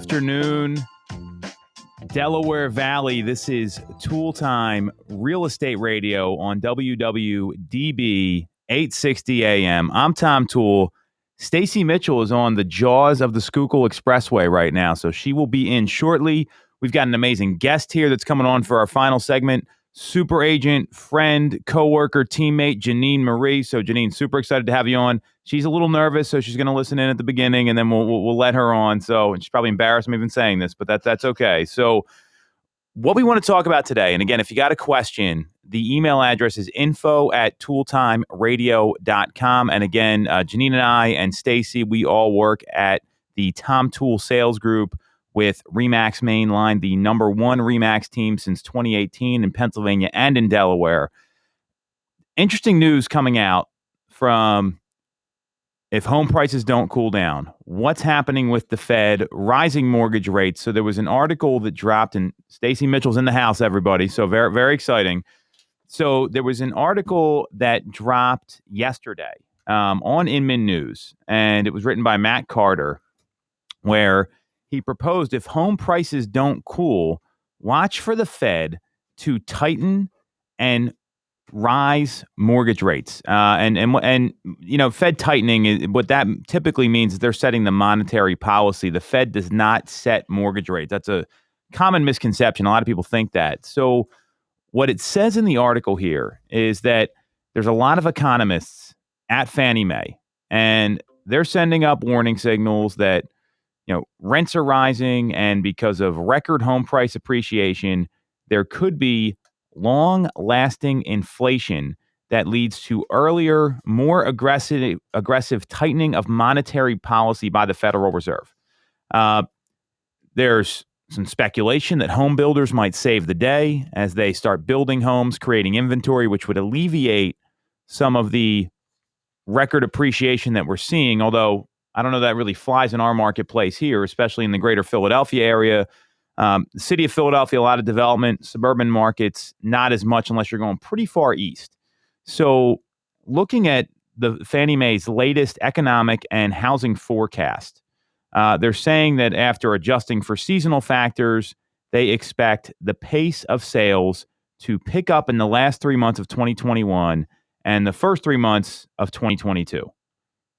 Afternoon, Delaware Valley. This is Toole Time Real Estate Radio on WWDB 860 AM. I'm Tom Toole. Stacey Mitchell is on the jaws of the Schuylkill Expressway right now, so she will be in shortly. We've got an amazing guest here that's coming on for our final segment. Super agent, friend, coworker, teammate, Janine Marie. So Janine, super excited to have you on. She's a little nervous, so she's going to listen in at the beginning, and then we'll let her on. So, and she's probably embarrassed me even saying this, but that's okay. So, what we want to talk about today, and again, if you got a question, the email address is info@tooltimeradio.com. And again, Janine and I and Stacey, we all work at the Tom Toole Sales Group with RE/MAX Mainline, the number one RE/MAX team since 2018 in Pennsylvania and in Delaware. Interesting news coming out from if home prices don't cool down, what's happening with the Fed, rising mortgage rates. So there was an article that dropped, and Stacey Mitchell's in the house, everybody. So very, very exciting. So there was an article that dropped yesterday on Inman News, and it was written by Matt Carter, where he proposed if home prices don't cool, watch for the Fed to tighten and rise mortgage rates. And you know, Fed tightening is what that typically means is they're setting the monetary policy. The Fed does not set mortgage rates. That's a common misconception. A lot of people think that. So what it says in the article here is that there's a lot of economists at Fannie Mae, and they're sending up warning signals that, you know, rents are rising, and because of record home price appreciation, there could be long-lasting inflation that leads to earlier, more aggressive tightening of monetary policy by the Federal Reserve. There's some speculation that home builders might save the day as they start building homes, creating inventory, which would alleviate some of the record appreciation that we're seeing, although I don't know that really flies in our marketplace here, especially in the greater Philadelphia area. The city of Philadelphia, a lot of development, suburban markets, not as much unless you're going pretty far east. So looking at the Fannie Mae's latest economic and housing forecast, they're saying that after adjusting for seasonal factors, they expect the pace of sales to pick up in the last 3 months of 2021 and the first 3 months of 2022.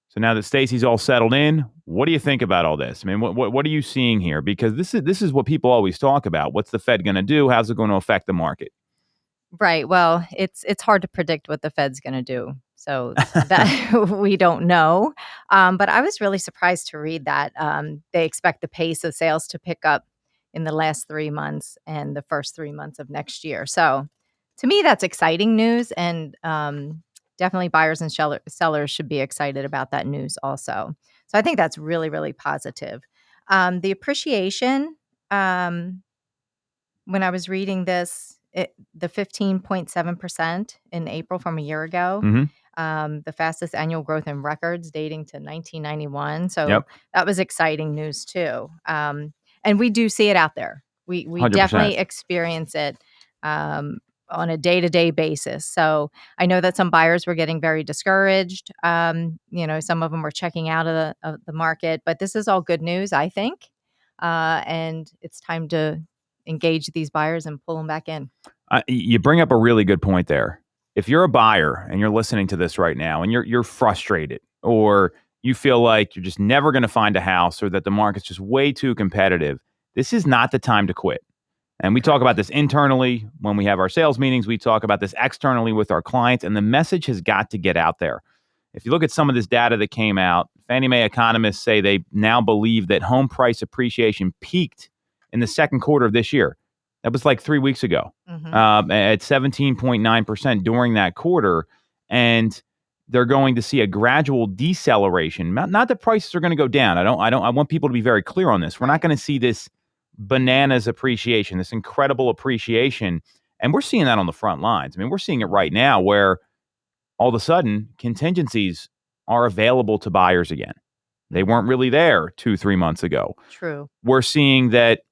So now that Stacey's all settled in, what do you think about all this? I mean, what are you seeing here? Because this is what people always talk about. What's the Fed going to do? How's it going to affect the market? Right. Well, it's hard to predict what the Fed's going to do. So that we don't know. But I was really surprised to read that they expect the pace of sales to pick up in the last 3 months and the first 3 months of next year. So to me, that's exciting news. And definitely buyers and sellers should be excited about that news also. So I think that's really, really positive. The appreciation, when I was reading this, the 15.7% in April from a year ago, the fastest annual growth in records dating to 1991. So that was exciting news too. And we do see it out there. We 100%. Definitely experience it on a day-to-day basis. So I know that some buyers were getting very discouraged. You know, some of them were checking out of the market, but this is all good news, I think. And it's time to engage these buyers and pull them back in. You bring up a really good point there. If you're a buyer and you're listening to this right now and you're frustrated, or you feel like you're just never going to find a house, or that the market's just way too competitive, this is not the time to quit. And we talk about this internally when we have our sales meetings. We talk about this externally with our clients, and the message has got to get out there. If you look at some of this data that came out, Fannie Mae economists say they now believe that home price appreciation peaked in the second quarter of this year. That was like 3 weeks ago, at 17.9% during that quarter. And they're going to see a gradual deceleration. Not that prices are going to go down. I want people to be very clear on this. We're not going to see this bananas appreciation, this incredible appreciation. And we're seeing that on the front lines. I mean, we're seeing it right now where all of a sudden contingencies are available to buyers again. They weren't really there 2-3 months ago. True. We're seeing that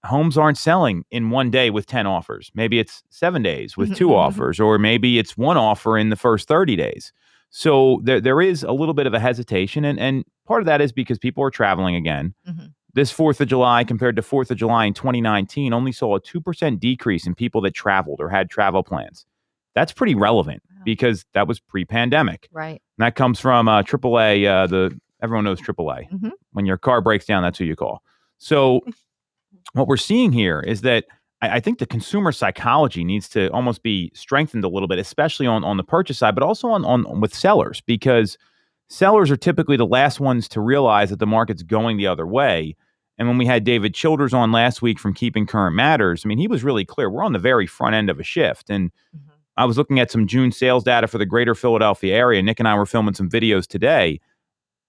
homes aren't selling in one day with 10 offers. Maybe it's 7 days with 2 offers, or maybe it's 1 offer in the first 30 days. So there is a little bit of a hesitation. And part of that is because people are traveling again. this 4th of July compared to 4th of July in 2019 only saw a 2% decrease in people that traveled or had travel plans. That's pretty relevant because that was pre-pandemic. Right. And that comes from AAA. Everyone knows AAA. Mm-hmm. When your car breaks down, that's who you call. So what we're seeing here is that I think the consumer psychology needs to almost be strengthened a little bit, especially on the purchase side, but also on with sellers, because sellers are typically the last ones to realize that the market's going the other way. And when we had David Childers on last week from Keeping Current Matters, I mean, he was really clear. We're on the very front end of a shift. And I was looking at some June sales data for the greater Philadelphia area. Nick and I were filming some videos today.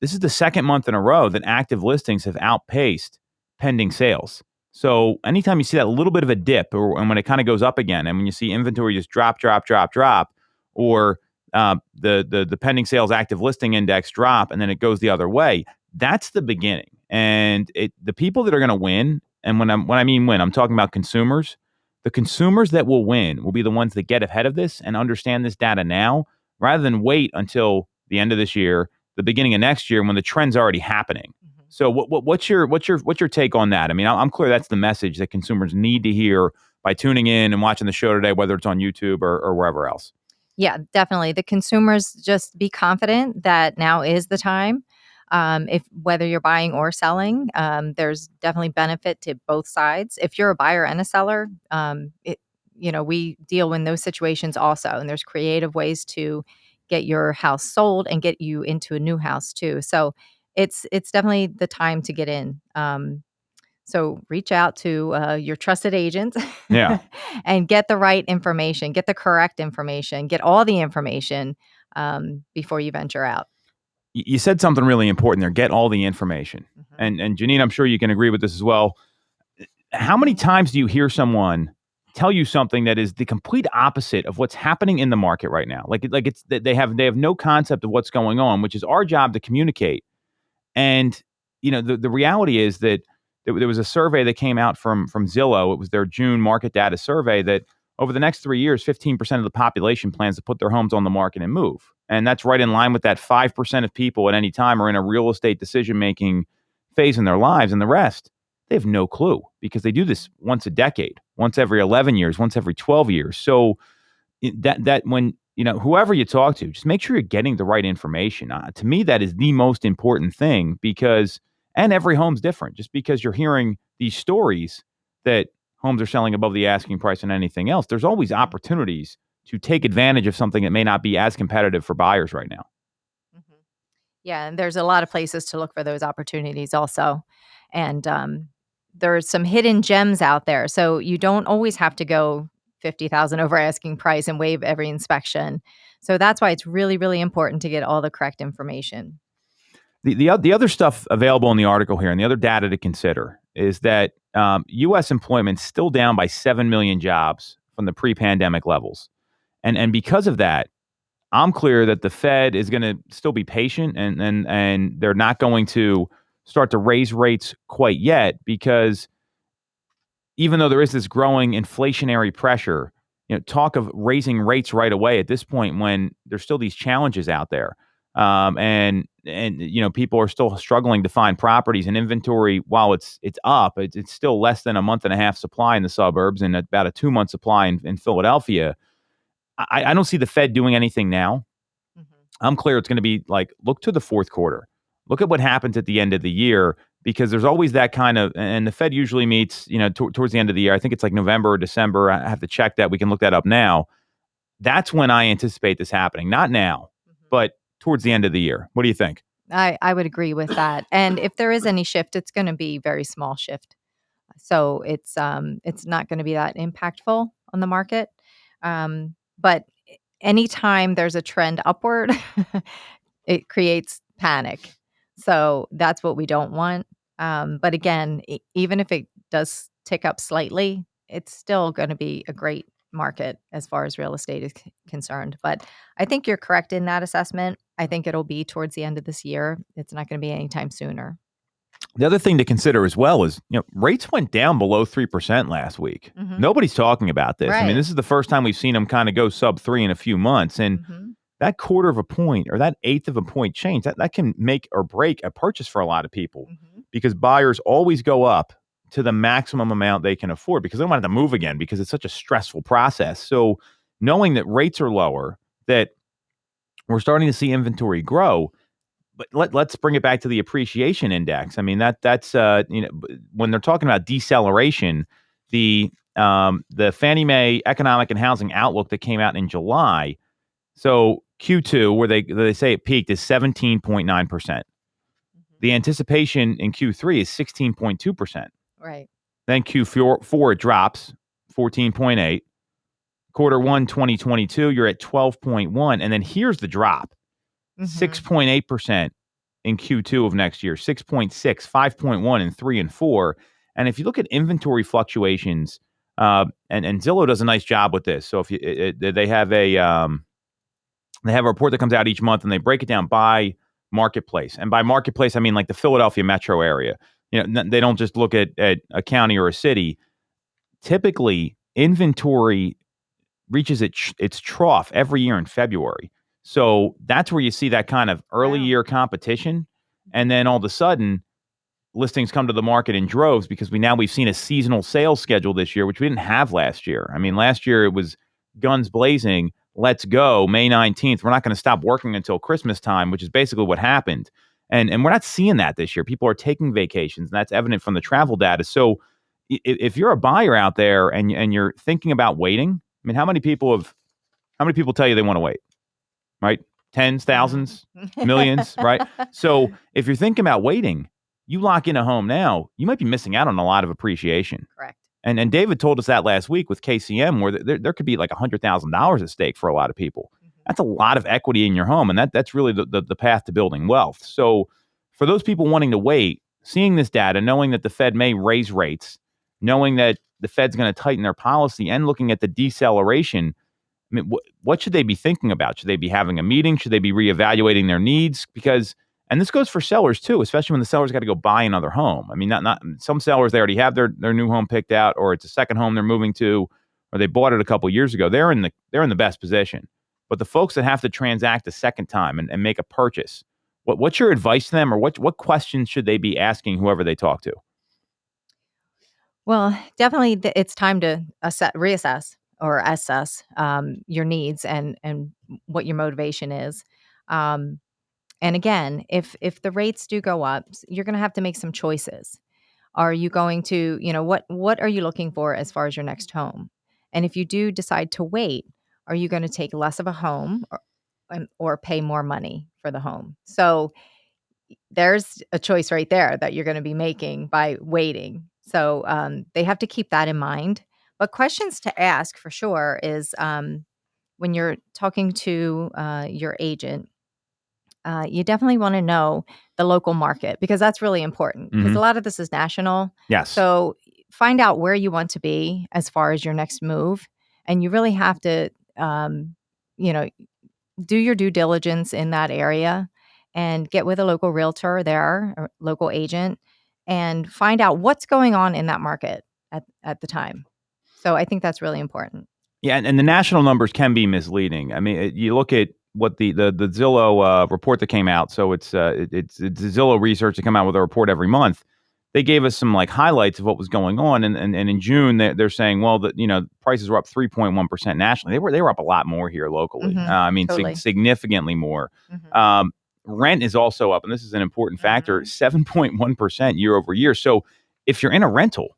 This is the second month in a row that active listings have outpaced pending sales. So anytime you see that little bit of a dip, and when it kind of goes up again, and when you see inventory just drop, or the pending sales active listing index drop, and then it goes the other way, that's the beginning. And the people that are going to win, and when I mean win, I'm talking about consumers. The consumers that will win will be the ones that get ahead of this and understand this data now, rather than wait until the end of this year, the beginning of next year, when the trend's already happening. So what's your take on that? I mean, I'm clear that's the message that consumers need to hear by tuning in and watching the show today, whether it's on YouTube or wherever else. Yeah, definitely. The consumers, just be confident that now is the time. If whether you're buying or selling, there's definitely benefit to both sides. If you're a buyer and a seller, we deal in those situations also, and there's creative ways to get your house sold and get you into a new house too. So it's definitely the time to get in. So reach out to your trusted agent, Yeah, and get the right information, get the correct information, get all the information before you venture out. you said something really important there. Get all the information, and Janine, I'm sure you can agree with this as well. How many times do you hear someone tell you something that is the complete opposite of what's happening in the market right now? Like it's they have no concept of what's going on, which is our job to communicate. And the reality is that there was a survey that came out from Zillow. It was their June market data survey that over the next 3 years, 15% of the population plans to put their homes on the market and move. And that's right in line with that 5% of people at any time are in a real estate decision-making phase in their lives. And the rest, they have no clue because they do this once a decade, once every 11 years, once every 12 years. So that when, whoever you talk to, just make sure you're getting the right information. To me, that is the most important thing and every home's different. Just because you're hearing these stories that homes are selling above the asking price and anything else, there's always opportunities to take advantage of something that may not be as competitive for buyers right now. Yeah, and there's a lot of places to look for those opportunities also. And there's some hidden gems out there. So you don't always have to go 50,000 over asking price and waive every inspection. So that's why it's really, really important to get all the correct information. The other stuff available in the article here and the other data to consider is that U.S. employment's still down by 7 million jobs from the pre-pandemic levels. And because of that, I'm clear that the Fed is going to still be patient and they're not going to start to raise rates quite yet, because even though there is this growing inflationary pressure, talk of raising rates right away at this point when there's still these challenges out there. And people are still struggling to find properties, and inventory, while it's up, it's still less than a month and a half supply in the suburbs and about a 2-month supply in Philadelphia. I don't see the Fed doing anything now. I'm clear it's going to be like, look to the fourth quarter. Look at what happens at the end of the year, because there's always that kind of, and the Fed usually meets, towards the end of the year. I think it's like November or December. I have to check that. We can look that up now. That's when I anticipate this happening. Not now, but towards the end of the year. What do you think? I would agree with that. And if there is any shift, it's going to be very small shift. So it's not going to be that impactful on the market. But anytime there's a trend upward, it creates panic. So that's what we don't want. But again, even if it does tick up slightly, it's still going to be a great market as far as real estate is concerned. But I think you're correct in that assessment. I think it'll be towards the end of this year. It's not going to be anytime sooner. The other thing to consider as well is, rates went down below 3% last week. Nobody's talking about this. Right. I mean, this is the first time we've seen them kind of go sub 3 in a few months. And that quarter of a point or that eighth of a point change, that can make or break a purchase for a lot of people. because buyers always go up to the maximum amount they can afford because they don't want it to move again because it's such a stressful process. So knowing that rates are lower, that we're starting to see inventory grow, but let's bring it back to the appreciation index. I mean, that's when they're talking about deceleration, the Fannie Mae Economic and Housing Outlook that came out in July. So Q2, where they say it peaked, is 17.9%. The anticipation in Q3 is 16.2%. Right. Then Q4 it drops 14.8. Q1 2022, you're at 12.1, and then here's the drop. 6.8% in Q2 of next year, 6.6, 5.1 in 3 and 4. And if you look at inventory fluctuations, and Zillow does a nice job with this. So if they have a report that comes out each month and they break it down by marketplace. And by marketplace, I mean like the Philadelphia metro area. They don't just look at a county or a city. Typically, inventory reaches its trough every year in February. So that's where you see that kind of early year competition. And then all of a sudden, listings come to the market in droves because we've seen a seasonal sales schedule this year, which we didn't have last year. I mean, last year it was guns blazing. Let's go. May 19th. We're not going to stop working until Christmas time, which is basically what happened. And we're not seeing that this year. People are taking vacations, and that's evident from the travel data. So if you're a buyer out there and you're thinking about waiting, I mean, how many people tell you they want to wait, right? Tens, thousands, millions, right? So if you're thinking about waiting, you lock in a home now, you might be missing out on a lot of appreciation. Correct. And David told us that last week with KCM, where there could be like $100,000 at stake for a lot of people. That's a lot of equity in your home, and that's really the path to building wealth. So for those people wanting to wait, seeing this data, knowing that the Fed may raise rates, knowing that the Fed's going to tighten their policy, and looking at the deceleration, I mean, what should they be thinking about? Should they be having a meeting? Should they be reevaluating their needs? Because, and this goes for sellers too, especially when the seller's got to go buy another home. I mean, not some sellers, they already have their new home picked out, or it's a second home they're moving to, or they bought it a couple years ago. They're in the best position. But the folks that have to transact a second time and make a purchase, what's your advice to them, or what questions should they be asking whoever they talk to? Well, definitely it's time to reassess or assess your needs and what your motivation is. Um, and again, if the rates do go up, you're going to have to make some choices. Are you going to, what are you looking for as far as your next home? And if you do decide to wait, are you going to take less of a home or pay more money for the home? So there's a choice right there that you're going to be making by waiting. So they have to keep that in mind. But questions to ask for sure is when you're talking to your agent, you definitely want to know the local market, because that's really important, because a lot of this is national. Yes. So find out where you want to be as far as your next move. And you really have to, do your due diligence in that area and get with a local realtor there or local agent and find out what's going on in that market at the time. So I think that's really important. Yeah, and the national numbers can be misleading. I mean, you look at what the Zillow report that came out. So it's Zillow research to come out with a report every month. They gave us some like highlights of what was going on, and in June they're saying, well, that prices were up 3.1% nationally. They were up a lot more here locally. I mean, Totally. Significantly more. Rent is also up, and this is an important factor, 7.1% year over year. So if you're in a rental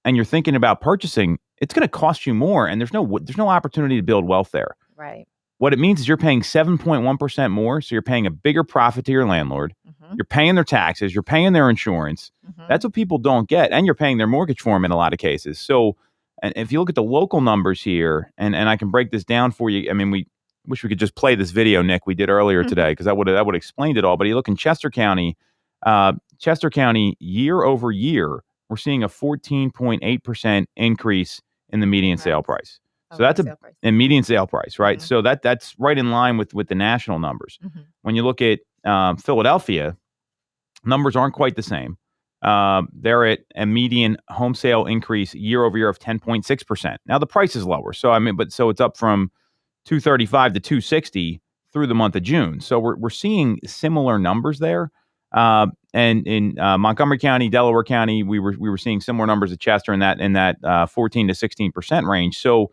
and you're thinking about purchasing, it's going to cost you more, and there's no opportunity to build wealth there. Right. What it means is you're paying 7.1% more, so you're paying a bigger profit to your landlord. You're paying their taxes. You're paying their insurance. That's what people don't get, and you're paying their mortgage for them in a lot of cases. So, and if you look at the local numbers here, and I can break this down for you. I mean, we wish we could just play this video, Nick, we did earlier today, because that would have explained it all. But you look in Chester County, year over year, we're seeing a 14.8% increase in the median sale price. So that's a median sale price, right? So that's right in line with the national numbers. When you look at Philadelphia, numbers aren't quite the same. They're at a median home sale increase year over year of 10.6%. Now the price is lower, so it's up from 235 to 260 through the month of June. So we're seeing similar numbers there. And in Montgomery County, Delaware County, we were seeing similar numbers at Chester in that 14 to 16% range. So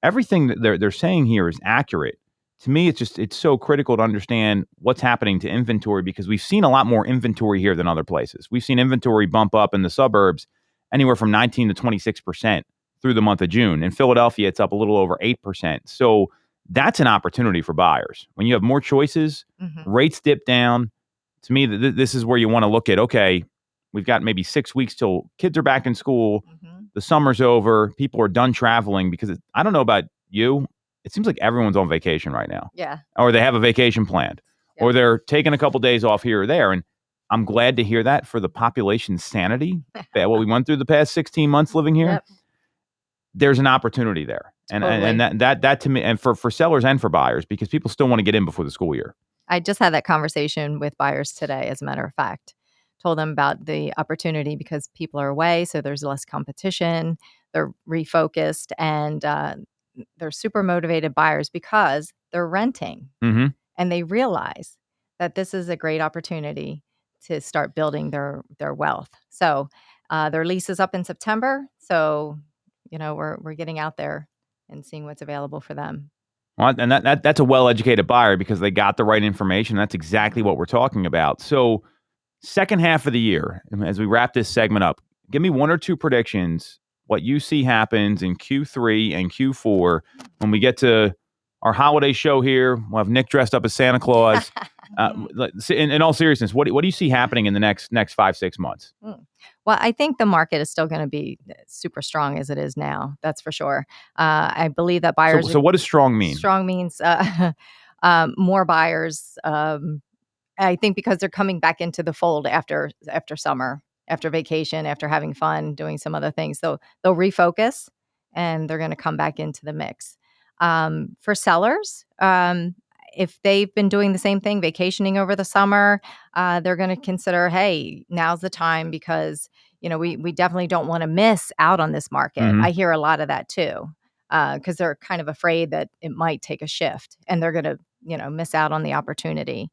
everything that they're saying here is accurate. To me, it's so critical to understand what's happening to inventory, because we've seen a lot more inventory here than other places. We've seen inventory bump up in the suburbs anywhere from 19 to 26% through the month of June. In Philadelphia, it's up a little over 8%. So that's an opportunity for buyers. When you have more choices, rates dip down. To me, this is where you want to look at, okay, we've got maybe 6 weeks till kids are back in school. The summer's over. People are done traveling, because I don't know about you. It seems like everyone's on vacation right now. Yeah. Or they have a vacation planned. Yeah. Or they're taking a couple days off here or there. And I'm glad to hear that for the population's sanity. What we went through the past 16 months living here. Yep. There's an opportunity there. And that to me, and for sellers and for buyers, because people still want to get in before the school year. I just had that conversation with buyers today, as a matter of fact. Told them about the opportunity because people are away, so there's less competition. They're refocused, and they're super motivated buyers because they're renting. And they realize that this is a great opportunity to start building their wealth. So their lease is up in September. So, we're getting out there and seeing what's available for them. Well, and that's a well-educated buyer, because they got the right information. That's exactly what we're talking about. So second half of the year, as we wrap this segment up, give me one or two predictions, what you see happens in Q3 and Q4 when we get to our holiday show here. We'll have Nick dressed up as Santa Claus. In all seriousness, what do you see happening in the next 5-6 months? Well, I think the market is still going to be super strong as it is now. That's for sure. I believe that buyers. So what does strong mean? Strong means more buyers. I think because they're coming back into the fold after summer, after vacation, after having fun, doing some other things. So they'll refocus and they're going to come back into the mix. For sellers, if they've been doing the same thing, vacationing over the summer, they're going to consider, hey, now's the time, because we definitely don't want to miss out on this market. I hear a lot of that too, because they're kind of afraid that it might take a shift and they're going to miss out on the opportunity.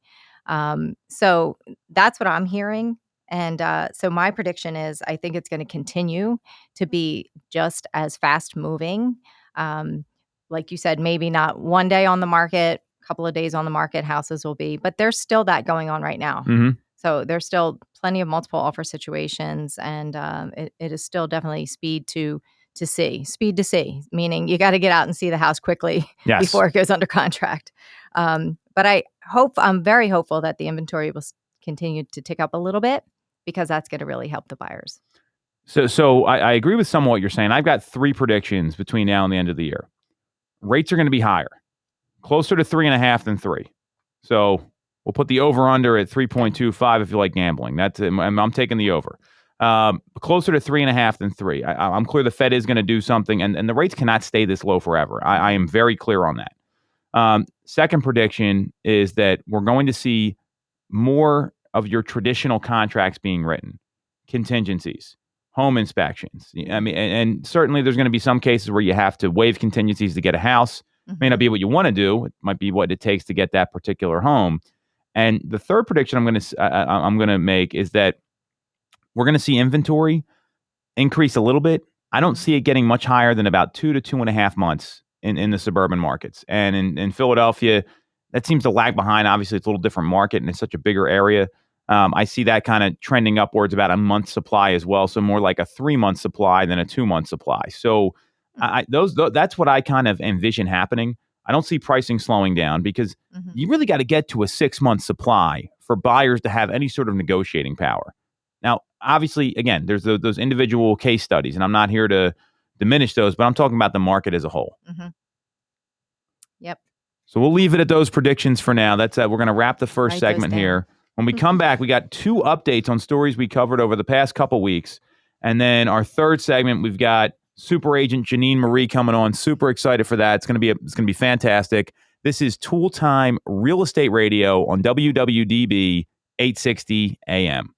So that's what I'm hearing. And so my prediction is I think it's going to continue to be just as fast moving. Like you said, maybe not one day on the market, a couple of days on the market, houses will be, but there's still that going on right now. So there's still plenty of multiple offer situations, and it is still definitely speed to see, meaning you got to get out and see the house quickly before it goes under contract. But I'm very hopeful that the inventory will continue to tick up a little bit, because that's going to really help the buyers. So I agree with some of what you're saying. I've got 3 predictions between now and the end of the year. Rates are going to be higher, closer to 3.5 than 3. So we'll put the over under at 3.25 if you like gambling. I'm taking the over. Closer to 3.5 than 3. I'm clear the Fed is going to do something, and the rates cannot stay this low forever. I am very clear on that. Second prediction is that we're going to see more of your traditional contracts being written, contingencies, home inspections. I mean, and certainly there's going to be some cases where you have to waive contingencies to get a house. May not be what you want to do. It might be what it takes to get that particular home. And the third prediction I'm going to make is that we're going to see inventory increase a little bit. I don't see it getting much higher than about 2 to 2.5 months in the suburban markets. And in Philadelphia, that seems to lag behind. Obviously, it's a little different market, and it's such a bigger area. I see that kind of trending upwards about a month supply as well. So more like a 3-month supply than a 2-month supply. So that's what I kind of envision happening. I don't see pricing slowing down, because you really got to get to a 6-month supply for buyers to have any sort of negotiating power. Now, obviously, again, there's those individual case studies, and I'm not here to diminish those, but I'm talking about the market as a whole. Yep. So we'll leave it at those predictions for now. That's we're going to wrap the first segment here. When we come back, we got 2 updates on stories we covered over the past couple weeks. And then our third segment, we've got super agent Janine Marie coming on. Super excited for that. It's going to be fantastic. This is Toole Time Real Estate Radio on WWDB 860 AM.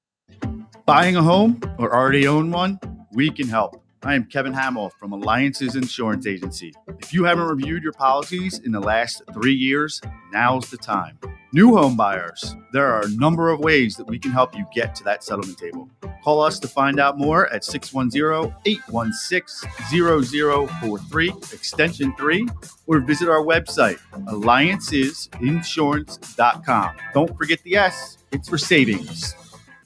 Buying a home or already own one? We can help. I am Kevin Hamill from Alliances Insurance Agency. If you haven't reviewed your policies in the last 3 years, now's the time. New home buyers, there are a number of ways that we can help you get to that settlement table. Call us to find out more at 610-816-0043, extension 3, or visit our website, alliancesinsurance.com. Don't forget the S, it's for savings.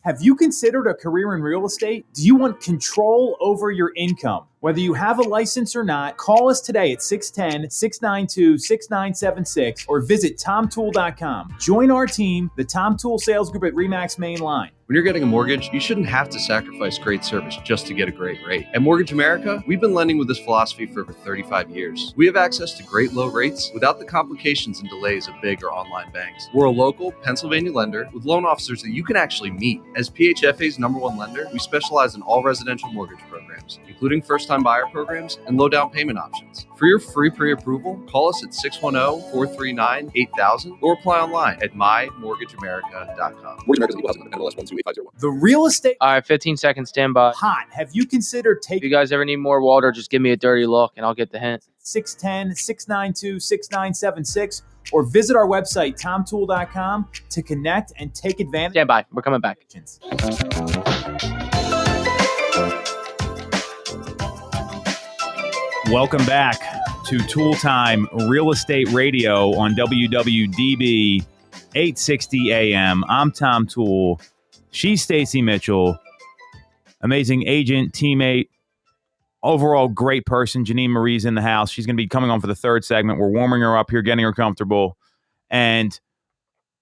Have you considered a career in real estate? Do you want control over your income? Whether you have a license or not, call us today at 610-692-6976 or visit tomtoole.com. Join our team, the Tom Toole Sales Group at RE/MAX Main Line. When you're getting a mortgage, you shouldn't have to sacrifice great service just to get a great rate. At Mortgage America, we've been lending with this philosophy for over 35 years. We have access to great low rates without the complications and delays of big or online banks. We're a local Pennsylvania lender with loan officers that you can actually meet. As PHFA's #1 lender, we specialize in all residential mortgage programs, including first-time buyer programs and low down payment options. For your free pre-approval, call us at 610-439-8000 or apply online at mymortgageamerica.com. Mortgage America is equal housing number, NMLS 12850. The real estate All right, 15 seconds, standby. hot. Have you considered If you taking guys ever need more water, just give me a dirty look and I'll get the hint. 610-692-6976 or visit our website, tomtoole.com, to connect and take advantage. Standby. We're coming back. Welcome back to Toole Time Real Estate Radio on WWDB 860 AM. I'm Tom Toole. She's Stacey Mitchell. Amazing agent, teammate, overall great person. Janine Marie's in the house. She's going to be coming on for the third segment. We're warming her up here, getting her comfortable. And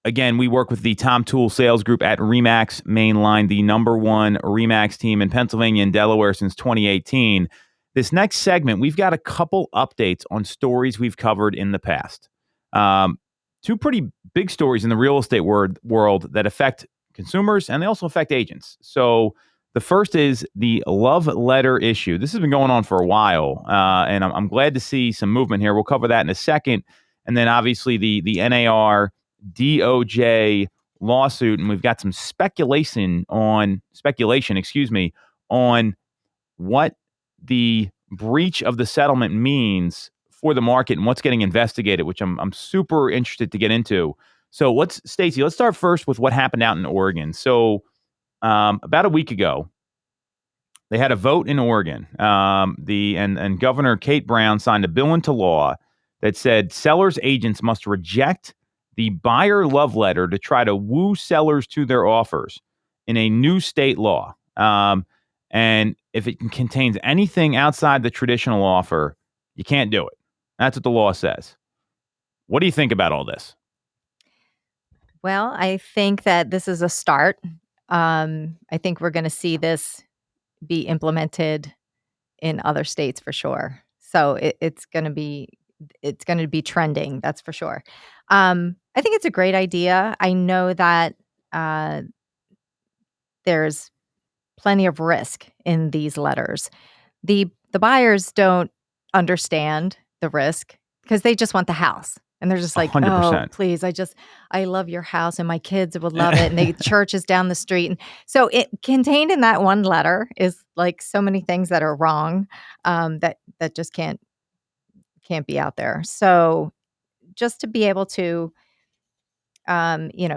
again, we work with the Tom Toole Sales Group at RE/MAX Main Line, the #1 RE/MAX team in Pennsylvania and Delaware since 2018. This next segment, we've got a couple updates on stories we've covered in the past. Two pretty big stories in the real estate world that affect consumers, and they also affect agents. So the first is the love letter issue. This has been going on for a while, and I'm glad to see some movement here. We'll cover that in a second. And then obviously the NAR DOJ lawsuit, and we've got some speculation on what the breach of the settlement means for the market and what's getting investigated, which I'm super interested to get into. So Stacey, let's start first with what happened out in Oregon. So about a week ago, they had a vote in Oregon. And Governor Kate Brown signed a bill into law that said sellers' agents must reject the buyer love letter to try to woo sellers to their offers in a new state law. And if it contains anything outside the traditional offer, you can't do it. That's what the law says. What do you think about all this? Well, I think that this is a start. I think we're going to see this be implemented in other states for sure. So it's going to be trending. That's for sure. I think it's a great idea. I know that there's plenty of risk in these letters. The buyers don't understand the risk because they just want the house. And they're just like, 100%. Oh, please, I love your house and my kids would love it. And the church is down the street. And so it contained in that one letter is like so many things that are wrong that just can't be out there. So just to be able to,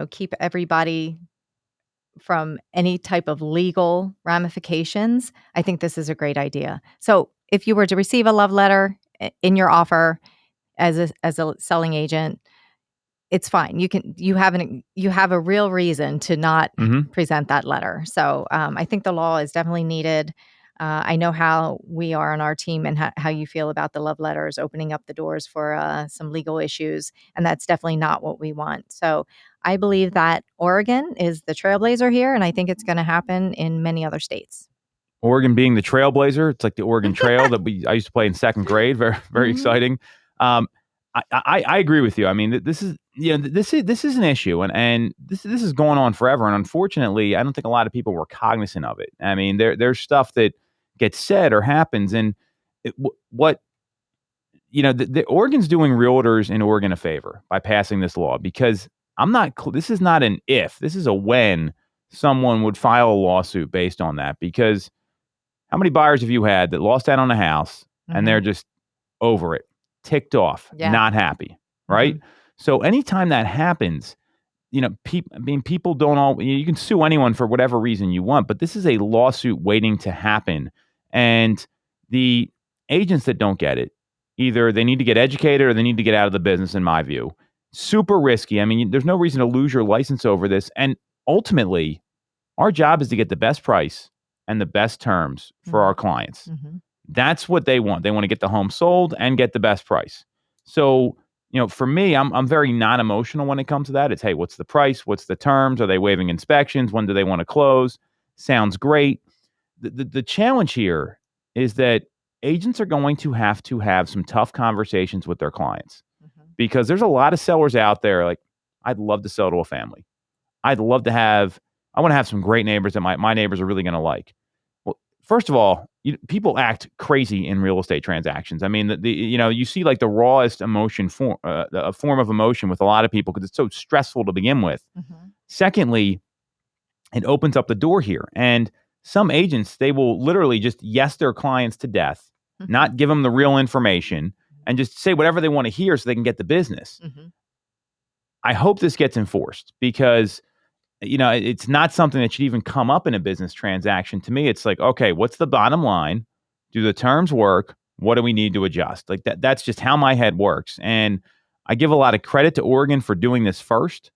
keep everybody from any type of legal ramifications, I think this is a great idea. So if you were to receive a love letter in your offer as a selling agent, it's fine. You have a real reason to not present that letter. So I think the law is definitely needed. I know how we are on our team and how you feel about the love letters opening up the doors for some legal issues, and that's definitely not what we want. So I believe that Oregon is the trailblazer here, and I think it's going to happen in many other states. Oregon being the trailblazer, it's like the Oregon Trail that I used to play in second grade. Very, very exciting. I agree with you. I mean, this is an issue, and this is going on forever. And unfortunately, I don't think a lot of people were cognizant of it. I mean, there's stuff that gets said or happens, and the Oregon's doing realtors in Oregon a favor by passing this law, because this is not an if, this is a when someone would file a lawsuit based on that. Because how many buyers have you had that lost out on a house and they're just over it, ticked off, not happy, right? So anytime that happens, people don't all. You can sue anyone for whatever reason you want, but this is a lawsuit waiting to happen, and the agents that don't get it, either they need to get educated or they need to get out of the business. In my view, super risky. I mean, there's no reason to lose your license over this, and ultimately, our job is to get the best price and the best terms for our clients. Mm-hmm. That's what they want. They want to get the home sold and get the best price. So, for me, I'm very non-emotional when it comes to that. It's, hey, what's the price? What's the terms? Are they waiving inspections? When do they want to close? Sounds great. The challenge here is that agents are going to have some tough conversations with their clients because there's a lot of sellers out there. Like, I'd love to sell to a family. I want to have some great neighbors that my neighbors are really going to like. Well, first of all, people act crazy in real estate transactions. I mean, you see like the rawest emotion a form of emotion with a lot of people because it's so stressful to begin with. Mm-hmm. Secondly, it opens up the door here. And some agents, they will literally just yes their clients to death, not give them the real information, and just say whatever they want to hear so they can get the business. Mm-hmm. I hope this gets enforced because it's not something that should even come up in a business transaction. To me, it's like, okay, what's the bottom line? Do the terms work? What do we need to adjust? Like that's just how my head works. And I give a lot of credit to Oregon for doing this first.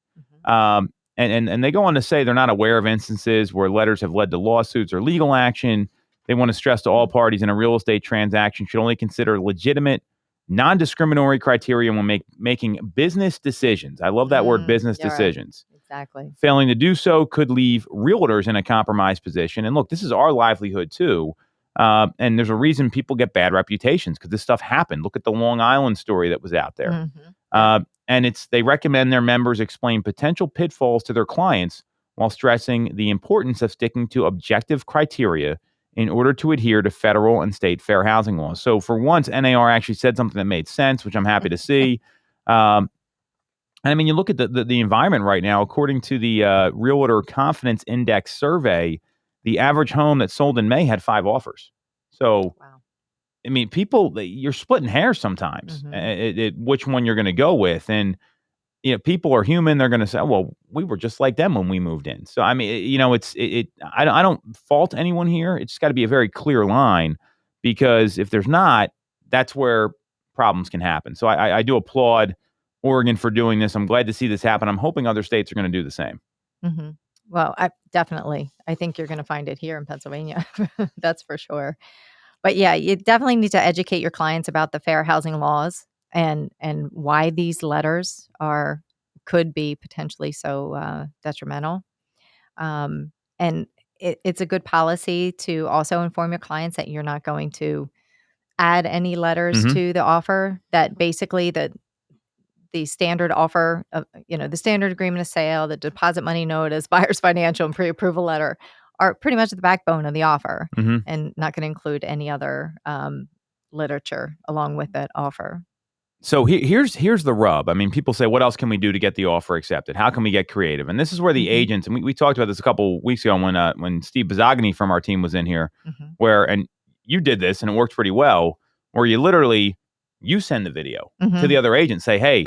And they go on to say they're not aware of instances where letters have led to lawsuits or legal action. They want to stress to all parties in a real estate transaction should only consider legitimate, non-discriminatory criteria when making business decisions. I love that word, business decisions. Right. Exactly. Failing to do so could leave realtors in a compromised position. And look, this is our livelihood too. And there's a reason people get bad reputations because this stuff happened. Look at the Long Island story that was out there. Mm-hmm. And they recommend their members explain potential pitfalls to their clients while stressing the importance of sticking to objective criteria in order to adhere to federal and state fair housing laws. So for once, NAR actually said something that made sense, which I'm happy to see. And I mean, you look at the environment right now, according to the Realtor Confidence Index survey, the average home that sold in May had 5 offers. So, wow. I mean, you're splitting hairs sometimes, which one you're going to go with. And, people are human. They're going to say, well, we were just like them when we moved in. So, I mean, I don't fault anyone here. It's got to be a very clear line because if there's not, that's where problems can happen. So I do applaud Oregon for doing this. I'm glad to see this happen. I'm hoping other states are going to do the same. Mm-hmm. Well, I think you're going to find it here in Pennsylvania. That's for sure. But yeah, you definitely need to educate your clients about the fair housing laws and why these letters could be potentially so detrimental. And it's a good policy to also inform your clients that you're not going to add any letters to the offer, that basically the standard offer of, the standard agreement of sale, the deposit money notice, buyer's financial and pre-approval letter are pretty much the backbone of the offer and not going to include any other literature along with that offer. So here's the rub. I mean, people say, what else can we do to get the offer accepted? How can we get creative? And this is where the agents, and we talked about this a couple weeks ago when Steve Bizzagni from our team was in here, and you did this and it worked pretty well, where you send the video to the other agent, say, hey,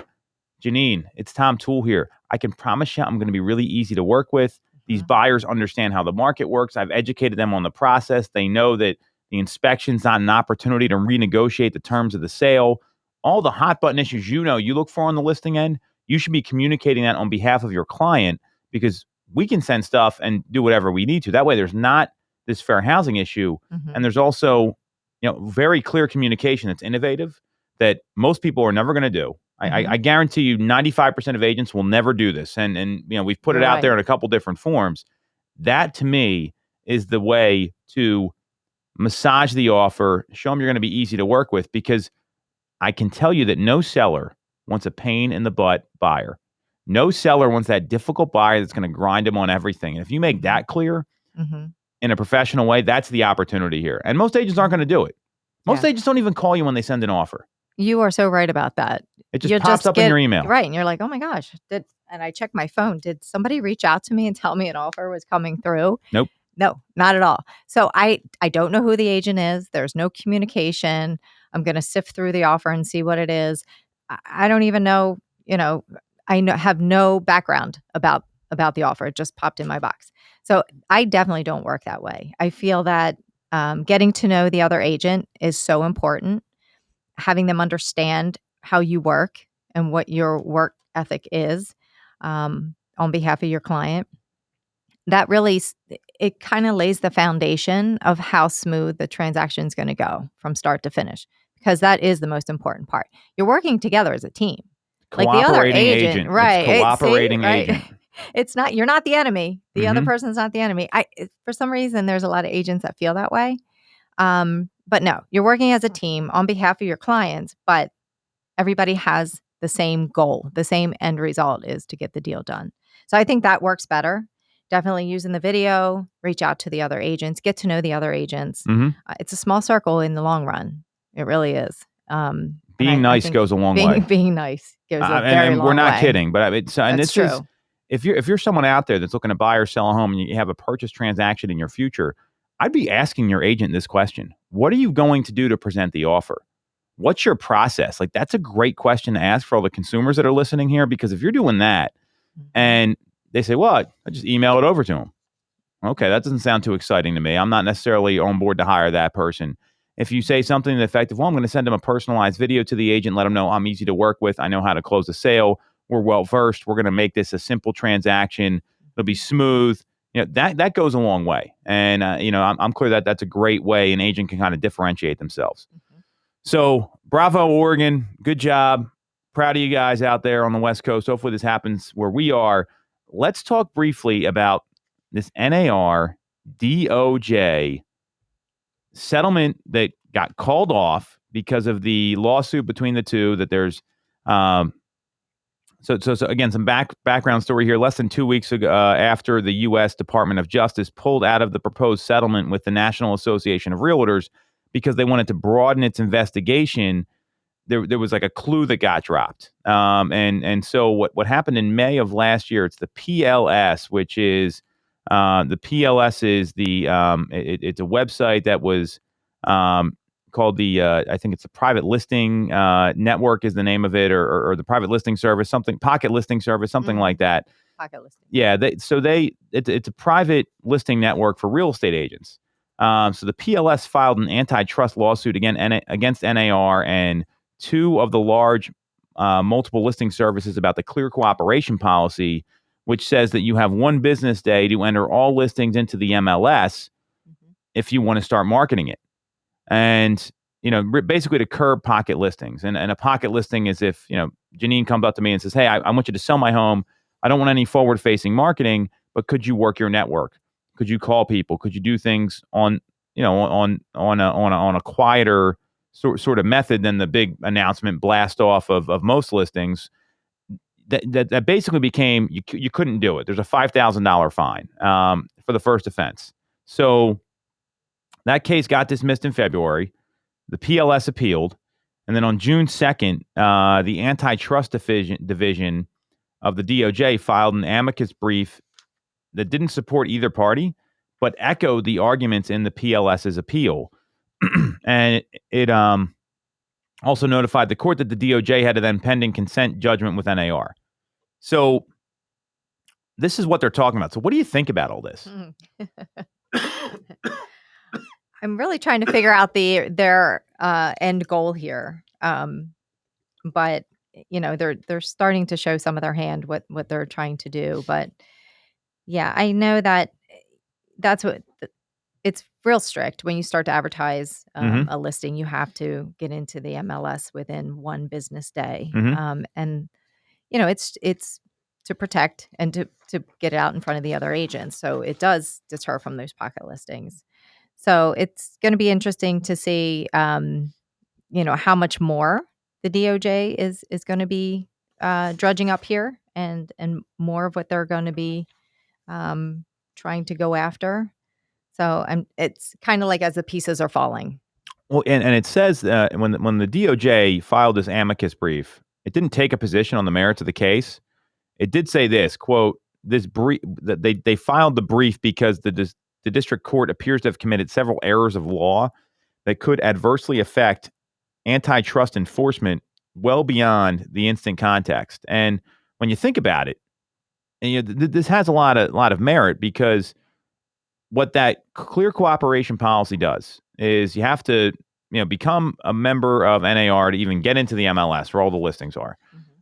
Janine, it's Tom Toole here. I can promise you I'm going to be really easy to work with. These buyers understand how the market works. I've educated them on the process. They know that the inspection's not an opportunity to renegotiate the terms of the sale. All the hot button issues you look for on the listing end, you should be communicating that on behalf of your client because we can send stuff and do whatever we need to. That way there's not this fair housing issue. And there's also, very clear communication that's innovative that most people are never going to do. I guarantee you 95% of agents will never do this. And we've put it out there in a couple different forms. That to me is the way to massage the offer, show them you're going to be easy to work with, because I can tell you that no seller wants a pain in the butt buyer. No seller wants that difficult buyer that's going to grind them on everything. And if you make that clear in a professional way, that's the opportunity here. And most agents aren't going to do it. Most agents don't even call you when they send an offer. You are so right about that. It just pops up in your email. Right. And you're like, oh my gosh. And I check my phone. Did somebody reach out to me and tell me an offer was coming through? Nope. No, not at all. So I don't know who the agent is. There's no communication. I'm going to sift through the offer and see what it is. I don't even know, have no background about the offer. It just popped in my box. So I definitely don't work that way. I feel that getting to know the other agent is so important. Having them understand how you work and what your work ethic is on behalf of your client. That really, it kind of lays the foundation of how smooth the transaction is going to go from start to finish, because that is the most important part. You're working together as a team. Like the other agent, right? It's cooperating agent. It's not, you're not the enemy. The other person's not the enemy. For some reason, there's a lot of agents that feel that way. But no, you're working as a team on behalf of your clients, but everybody has the same goal. The same end result is to get the deal done. So I think that works better. Definitely using the video, reach out to the other agents, get to know the other agents. It's a small circle in the long run. It really is. Being nice goes a long way. Being nice goes a very long way. We're not kidding, but That's true. If you're someone out there that's looking to buy or sell a home and you have a purchase transaction in your future, I'd be asking your agent this question: what are you going to do to present the offer? What's your process? Like, that's a great question to ask for all the consumers that are listening here, because if you're doing that and they say, well, I just email it over to them. Okay, that doesn't sound too exciting to me. I'm not necessarily on board to hire that person. If you say something effective, well, I'm going to send them a personalized video to the agent, let them know I'm easy to work with. I know how to close a sale. We're well-versed. We're going to make this a simple transaction. It'll be smooth. That goes a long way. And, I'm clear that that's a great way an agent can kind of differentiate themselves. So bravo, Oregon. Good job. Proud of you guys out there on the West Coast. Hopefully this happens where we are. Let's talk briefly about this NAR DOJ settlement that got called off because of the lawsuit between the two. That there's so again, some background story here. Less than 2 weeks ago, after the U.S. Department of Justice pulled out of the proposed settlement with the National Association of Realtors because they wanted to broaden its investigation, there was like a clue that got dropped. And so what happened in May of last year, it's the PLS, which is the PLS is it's a website that was called I think it's a private listing network is the name of it, or the private listing service, pocket listing service, something like that. Pocket listing. Yeah. It's a private listing network for real estate agents. So the PLS filed an antitrust lawsuit against NAR and two of the large multiple listing services about the clear cooperation policy, which says that you have one business day to enter all listings into the MLS if you want to start marketing it. And, basically to curb pocket listings. And a pocket listing is if, Janine comes up to me and says, hey, I want you to sell my home. I don't want any forward-facing marketing, but could you work your network? Could you call people? Could you do things on a quieter sort of method than the big announcement blast off of most listings? That basically became you couldn't do it. There's a $5,000 fine for the first offense. So that case got dismissed in February. The PLS appealed, and then on June 2nd, the antitrust division of the DOJ filed an amicus brief that didn't support either party, but echoed the arguments in the PLS's appeal. And it also notified the court that the DOJ had a then pending consent judgment with NAR. So this is what they're talking about. So what do you think about all this? I'm really trying to figure out their end goal here. But they're starting to show some of their hand what they're trying to do. But yeah, I know that's what it's real strict. When you start to advertise a listing, you have to get into the MLS within one business day. And it's to protect and to get it out in front of the other agents. So it does deter from those pocket listings. So it's going to be interesting to see, how much more the DOJ is going to be drudging up here, and more of what they're going to be trying to go after. So it's kind of like as the pieces are falling. Well, and it says when the DOJ filed this amicus brief, it didn't take a position on the merits of the case. It did say this, quote, this brief that they filed the brief because the district court appears to have committed several errors of law that could adversely affect antitrust enforcement well beyond the instant context. And when you think about it, and this has a lot of merit, because what that clear cooperation policy does is you have to become a member of NAR to even get into the MLS where all the listings are.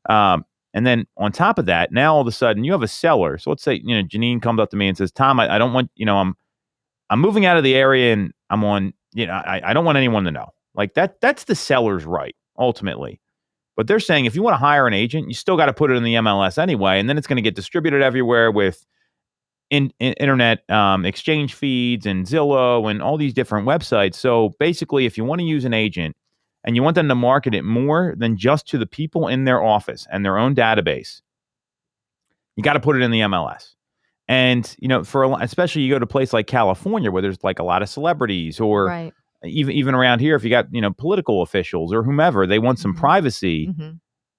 And then on top of that, now all of a sudden you have a seller. So let's say Janine comes up to me and says, Tom, I don't want I'm moving out of the area and I'm on I don't want anyone to know. Like that's the seller's right ultimately. But they're saying if you want to hire an agent, you still got to put it in the MLS anyway, and then it's going to get distributed everywhere with internet exchange feeds and Zillow and all these different websites. So basically, if you want to use an agent and you want them to market it more than just to the people in their office and their own database, you got to put it in the MLS. And especially you go to a place like California where there's like a lot of celebrities, or Right. even around here, if you got political officials or whomever, they want some privacy.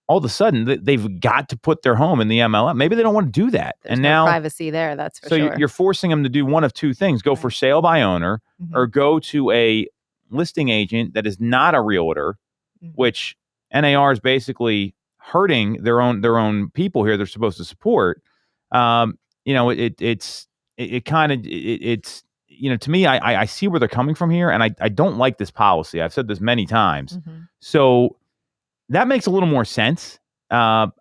All of a sudden they've got to put their home in the MLS. Maybe they don't want to do that. There's and no now privacy there, that's for so sure. you're forcing them to do one of two things: go for sale by owner, or go to a listing agent that is not a realtor, which NAR is basically hurting their own people here they're supposed to support. It's to me, I see where they're coming from here, and I don't like this policy. I've said this many times. So that makes a little more sense. I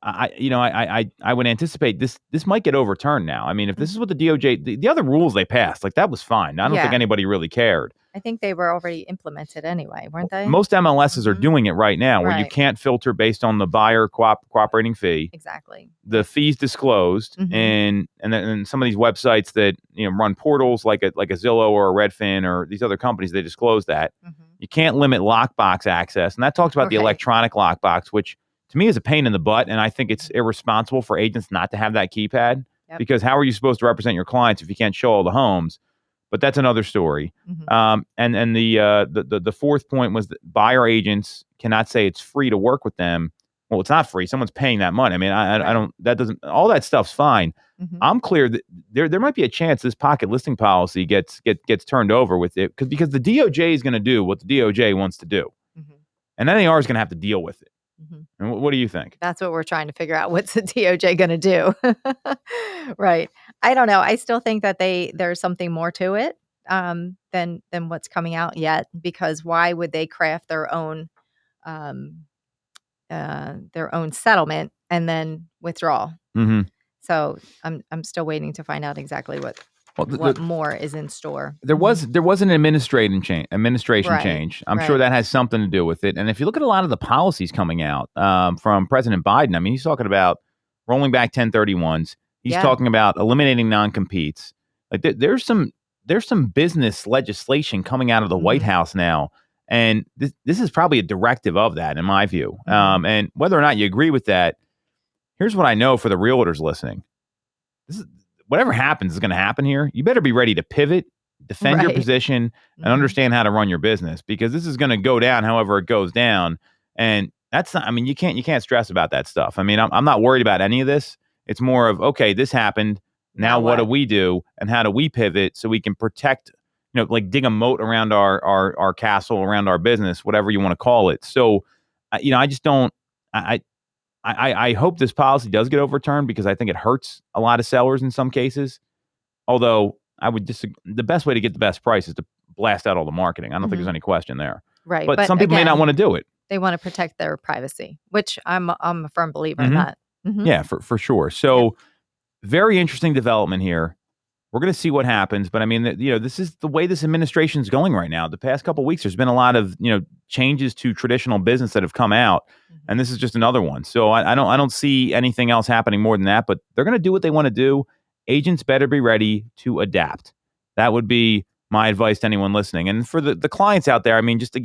would anticipate this might get overturned now. I mean, if this is what the DOJ, the other rules they passed, like that was fine. I don't think anybody really cared. I think they were already implemented anyway, weren't they? Most MLSs are doing it right now, where you Right. can't filter based on the buyer cooperating fee. Exactly. The fees disclosed, and then some of these websites that run portals like a Zillow or a Redfin or these other companies, they disclose that. You can't limit lockbox access, and that talks about the electronic lockbox, which to me is a pain in the butt, and I think it's irresponsible for agents not to have that keypad, because how are you supposed to represent your clients if you can't show all the homes? But that's another story. And the fourth point was that buyer agents cannot say it's free to work with them. Well, it's not free. Someone's paying that money. I mean, I don't. That doesn't. All that stuff's fine. I'm clear that there might be a chance this pocket listing policy gets turned over with it, because the DOJ is going to do what the DOJ wants to do, and NAR is going to have to deal with it. And what do you think? That's what we're trying to figure out. What's the DOJ going to do? Right. I don't know. I still think that there's something more to it than what's coming out yet, because why would they craft their own settlement and then withdraw? So I'm still waiting to find out exactly what more is in store. There was an administration change. I'm sure that has something to do with it. And if you look at a lot of the policies coming out from President Biden, I mean, he's talking about rolling back 1031s. He's talking about eliminating non-competes. Like there's some business legislation coming out of the White House now, and this is probably a directive of that, in my view. And whether or not you agree with that, here's what I know for the realtors listening: whatever happens is going to happen here. You better be ready to pivot, defend your position, and understand how to run your business, because this is going to go down however it goes down. And that's not, I mean, you can't stress about that stuff. I mean, I'm not worried about any of this. It's more of, okay, this happened. Now what do we do, and how do we pivot so we can protect, like dig a moat around our castle, around our business, whatever you want to call it. So, I just don't, I hope this policy does get overturned, because I think it hurts a lot of sellers in some cases. Although I would the best way to get the best price is to blast out all the marketing. I don't think there's any question there. Right. But some people may not want to do it. They want to protect their privacy, which I'm a firm believer in that. Yeah, for sure. So very interesting development here. We're going to see what happens, but I mean, this is the way this administration is going right now. The past couple of weeks, there's been a lot of changes to traditional business that have come out, and this is just another one. So I don't see anything else happening more than that. But they're going to do what they want to do. Agents better be ready to adapt. That would be my advice to anyone listening. And for the clients out there, I mean, just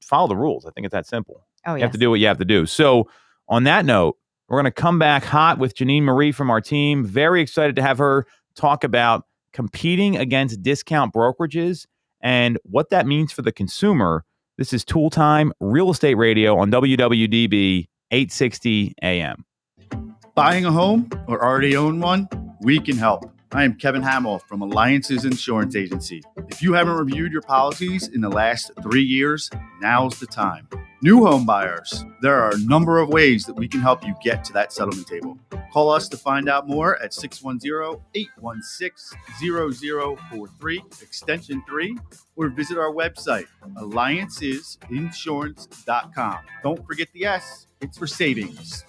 follow the rules. I think it's that simple. You have to do what you have to do. So on that note, we're going to come back hot with Janine Marie from our team. Very excited to have her talk about competing against discount brokerages and what that means for the consumer. This is Toole Time, Real Estate Radio on WWDB 860 AM. Buying a home or already own one? We can help. I am Kevin Hamill from Alliance's Insurance Agency. If you haven't reviewed your policies in the last 3 years, now's the time. New home buyers, there are a number of ways that we can help you get to that settlement table. Call us to find out more at 610-816-0043, extension 3, or visit our website, alliancesinsurance.com. Don't forget the S, it's for savings.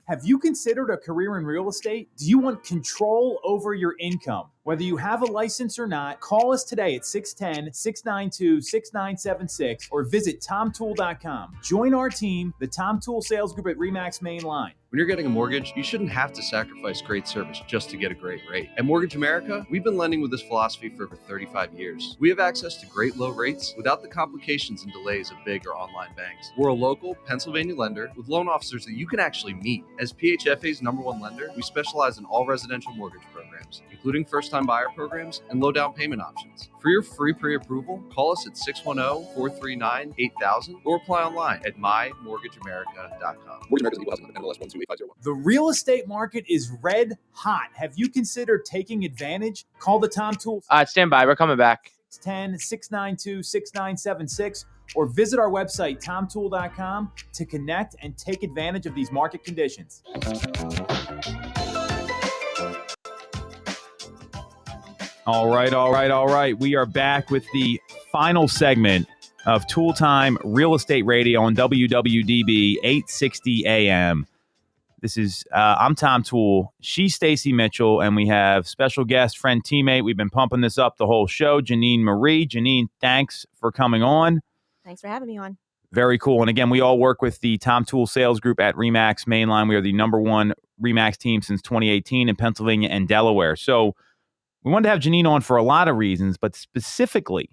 Have you considered a career in real estate? Do you want control over your income? Whether you have a license or not, call us today at 610-692-6976 or visit tomtoole.com. Join our team, the Tom Toole Sales Group at RE/MAX Main Line. When you're getting a mortgage, you shouldn't have to sacrifice great service just to get a great rate. At Mortgage America, we've been lending with this philosophy for over 35 years. We have access to great low rates without the complications and delays of big or online banks. We're a local Pennsylvania lender with loan officers that you can actually meet. As PHFA's #1 lender, we specialize in all residential mortgage programs, including first-time buyer programs and low down payment options. For your free pre-approval, call us at 610-439-8000 or apply online at mymortgageamerica.com. Mortgage America's equal housing number, NMLS 128501. The real estate market is red hot. Have you considered taking advantage? Call the Tom Toole. Stand by. We're coming back. 610-692-6976 or visit our website, tomtoole.com, to connect and take advantage of these market conditions. All right. We are back with the final segment of Toole Time Real Estate Radio on WWDB 860 AM. This is, I'm Tom Toole. She's Stacey Mitchell, and we have special guest, friend, teammate. We've been pumping this up the whole show, Janine Marie. Janine, thanks for coming on. Thanks for having me on. Very cool. And again, we all work with the Tom Toole Sales Group at RE/MAX Mainline. We are the #1 RE/MAX team since 2018 in Pennsylvania and Delaware. So we wanted to have Janine on for a lot of reasons, but specifically,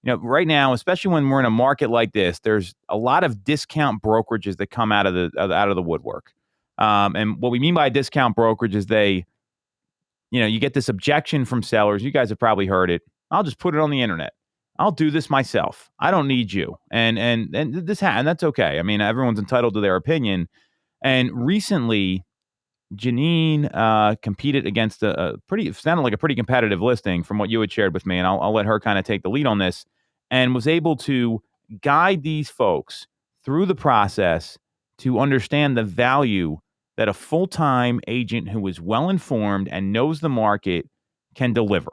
right now, especially when we're in a market like this, there's a lot of discount brokerages that come out of the woodwork. And what we mean by discount brokerage is you get this objection from sellers. You guys have probably heard it. I'll just put it on the internet. I'll do this myself. I don't need you. And that's okay. I mean, everyone's entitled to their opinion. And recently, Janine competed against sounded like a pretty competitive listing from what you had shared with me. And I'll let her kind of take the lead on this, and was able to guide these folks through the process to understand the value that a full-time agent who is well-informed and knows the market can deliver.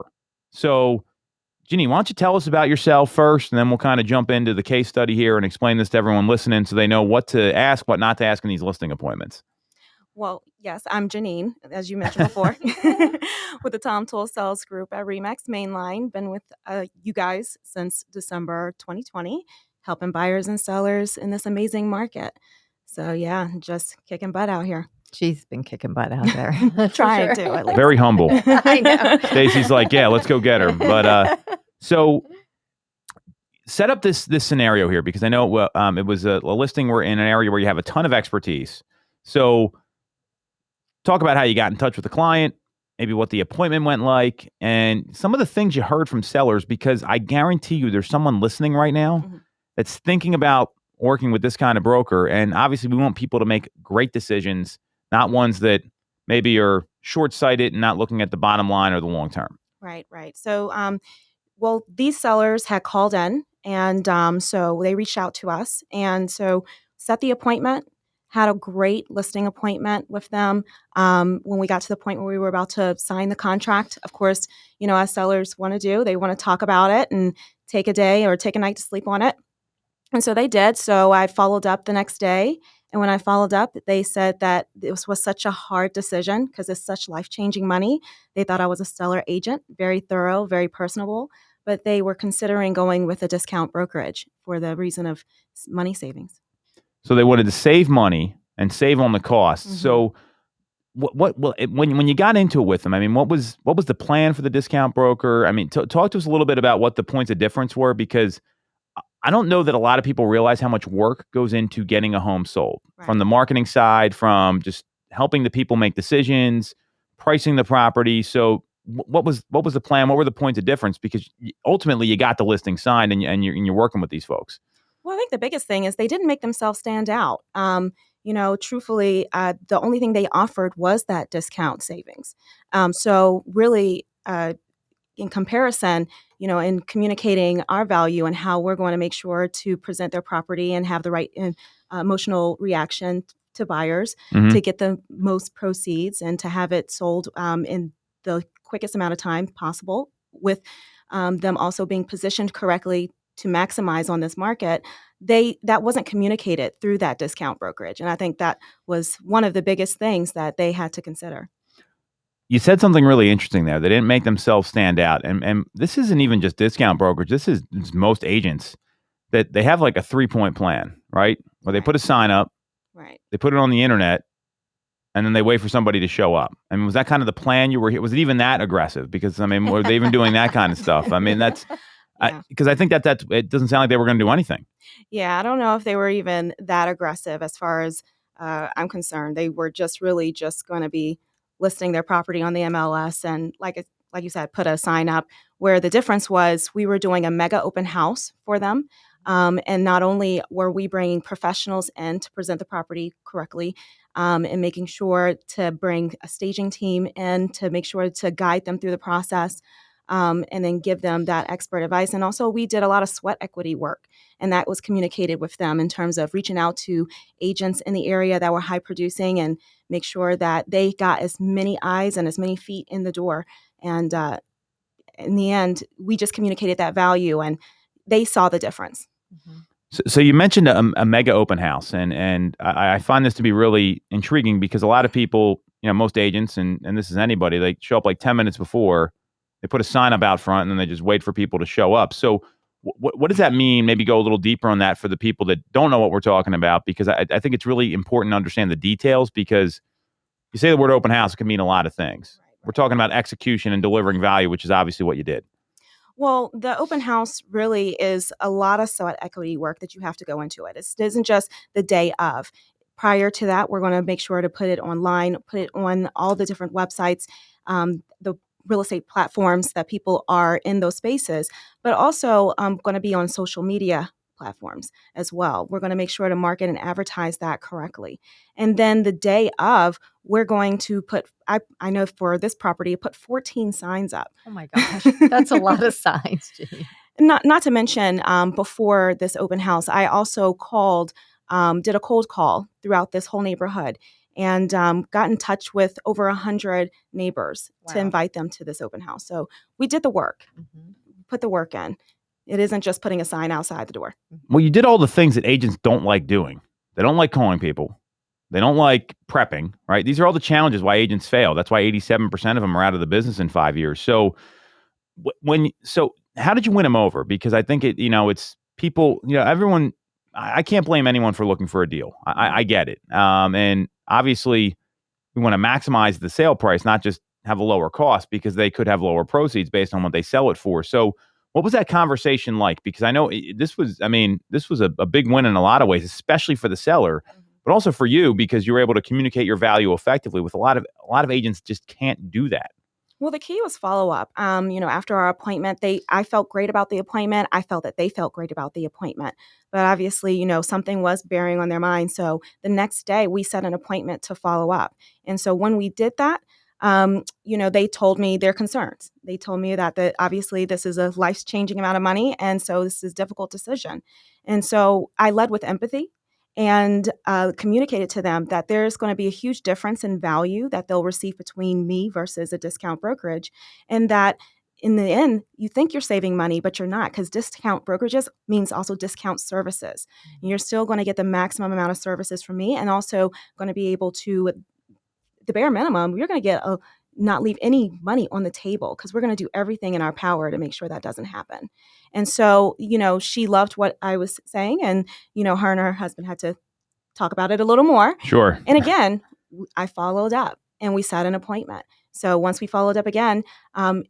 So, Janine, why don't you tell us about yourself first, and then we'll kind of jump into the case study here and explain this to everyone listening so they know what to ask, what not to ask in these listing appointments. Well, yes, I'm Janine, as you mentioned before, with the Tom Toole Sales Group at RE/MAX Mainline. Been with you guys since December 2020, helping buyers and sellers in this amazing market. So, yeah, just kicking butt out here. She's been kicking butt out there. Trying to, at least. Very humble. I know. Stacey's like, yeah, let's go get her. But so set up this scenario here, because I know it was a listing where in an area where you have a ton of expertise. So talk about how you got in touch with the client, maybe what the appointment went like, and some of the things you heard from sellers, because I guarantee you there's someone listening right now that's thinking about working with this kind of broker. And obviously we want people to make great decisions, not ones that maybe are short-sighted and not looking at the bottom line or the long term. Right. So, these sellers had called in, and so they reached out to us, and so set the appointment, had a great listing appointment with them. When we got to the point where we were about to sign the contract, of course, as sellers want to do, they want to talk about it and take a day or take a night to sleep on it. And so they did. So I followed up the next day. And when I followed up, they said that this was such a hard decision because it's such life-changing money. They thought I was a stellar agent, very thorough, very personable, but they were considering going with a discount brokerage for the reason of money savings. So they wanted to save money and save on the costs. So when you got into it with them, I mean, what was the plan for the discount broker? I mean, talk to us a little bit about what the points of difference were, because I don't know that a lot of people realize how much work goes into getting a home sold, from the marketing side, from just helping the people make decisions, pricing the property. So what was the plan? What were the points of difference? Because ultimately you got the listing signed and you're working with these folks. Well, I think the biggest thing is they didn't make themselves stand out. Truthfully, the only thing they offered was that discount savings. So really, in comparison, in communicating our value and how we're going to make sure to present their property and have the right emotional reaction to buyers Mhm. to get the most proceeds and to have it sold in the quickest amount of time possible, with them also being positioned correctly to maximize on this market. That wasn't communicated through that discount brokerage, and I think that was one of the biggest things that they had to consider. You said something really interesting there. They didn't make themselves stand out. And this isn't even just discount brokerage. This is most agents that they have like a 3-point plan, right? Where they Right. put a sign up, Right. they put it on the internet, and then they wait for somebody to show up. I mean, was that kind of the plan you were here? Was it even that aggressive? Because, I mean, were they even doing that kind of stuff? I mean, that's Yeah. because I think that it doesn't sound like they were going to do anything. Yeah, I don't know if they were even that aggressive as far as I'm concerned. They were just really just going to be listing their property on the MLS and, like you said, put a sign up. Where the difference was, we were doing a mega open house for them, and not only were we bringing professionals in to present the property correctly, and making sure to bring a staging team in to make sure to guide them through the process. And then give them that expert advice. And also, we did a lot of sweat equity work, and that was communicated with them in terms of reaching out to agents in the area that were high producing and make sure that they got as many eyes and as many feet in the door. And in the end, we just communicated that value, and they saw the difference. Mhm. So you mentioned a mega open house, and I find this to be really intriguing because a lot of people, most agents, and this is anybody, they show up like 10 minutes before, they put a sign up out front, and then they just wait for people to show up. So what does that mean? Maybe go a little deeper on that for the people that don't know what we're talking about, because I think it's really important to understand the details, because you say the word open house, it can mean a lot of things. We're talking about execution and delivering value, which is obviously what you did. Well, the open house really is a lot of sweat equity work that you have to go into it. It isn't just the day of. Prior to that, we're going to make sure to put it online, put it on all the different websites, the real estate platforms that people are in those spaces, but also going to be on social media platforms as well. We're going to make sure to market and advertise that correctly. And then the day of, we're going to put, I know for this property, put 14 signs up. Oh my gosh, that's a lot of signs, Ginny. Not to mention, before this open house, I also did a cold call throughout this whole neighborhood and got in touch with over 100 neighbors to Wow. invite them to this open house. So we did the work, put the work in. It isn't just putting a sign outside the door. Well, you did all the things that agents don't like doing. They don't like calling people. They don't like prepping, right? These are all the challenges why agents fail. That's why 87% of them are out of the business in 5 years. So how did you win them over? Because I think it's people, everyone, I can't blame anyone for looking for a deal. I get it. And obviously we want to maximize the sale price, not just have a lower cost, because they could have lower proceeds based on what they sell it for. So what was that conversation like? Because I know this was a big win in a lot of ways, especially for the seller, but also for you, because you were able to communicate your value effectively. With a lot of agents just can't do that. Well, the key was follow up. After our appointment, I felt great about the appointment. I felt that they felt great about the appointment. But obviously, something was bearing on their mind. So the next day, we set an appointment to follow up. And so when we did that, they told me their concerns. They told me that obviously this is a life-changing amount of money, and so this is a difficult decision. And so I led with empathy and communicated to them that there's going to be a huge difference in value that they'll receive between me versus a discount brokerage, and that in the end, you think you're saving money, but you're not, because discount brokerages means also discount services. And you're still going to get the maximum amount of services from me, and also going to be able to, the bare minimum, you're going to get not leave any money on the table, because we're going to do everything in our power to make sure that doesn't happen. And so, she loved what I was saying, and, her and her husband had to talk about it a little more. Sure. And again, I followed up and we set an appointment. So once we followed up again,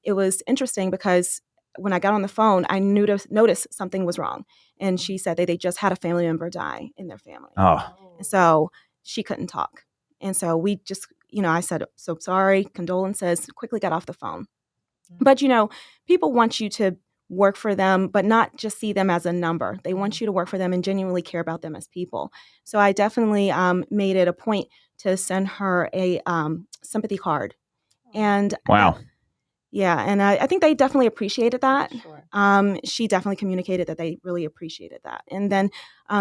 it was interesting because when I got on the phone, I noticed something was wrong. And she said that they just had a family member die in their family. Oh, And so she couldn't talk. And so we just, I said, so sorry, condolences, quickly got off the phone. But, people want you to work for them, but not just see them as a number. They want you to work for them and genuinely care about them as people. So I definitely made it a point to send her a sympathy card. And wow. Yeah, and I think they definitely appreciated that. Sure. She definitely communicated that they really appreciated that. And then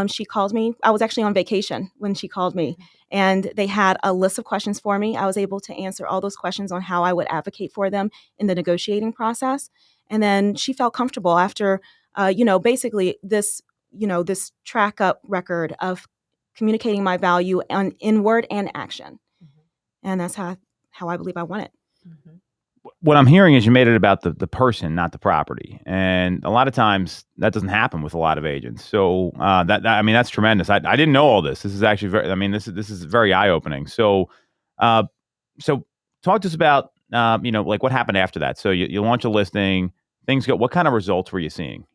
she called me. I was actually on vacation when she called me, and they had a list of questions for me. I was able to answer all those questions on how I would advocate for them in the negotiating process. And then she felt comfortable after, basically this track up record of communicating my value in word and action. And that's how I believe I want it. What I'm hearing is you made it about the person, not the property, and a lot of times that doesn't happen with a lot of agents. So I mean, that's tremendous. I didn't know all this. This is actually very. I mean, this is very eye opening. So, uh, so talk to us about like what happened after that. So you launch a listing, things go. What kind of results were you seeing?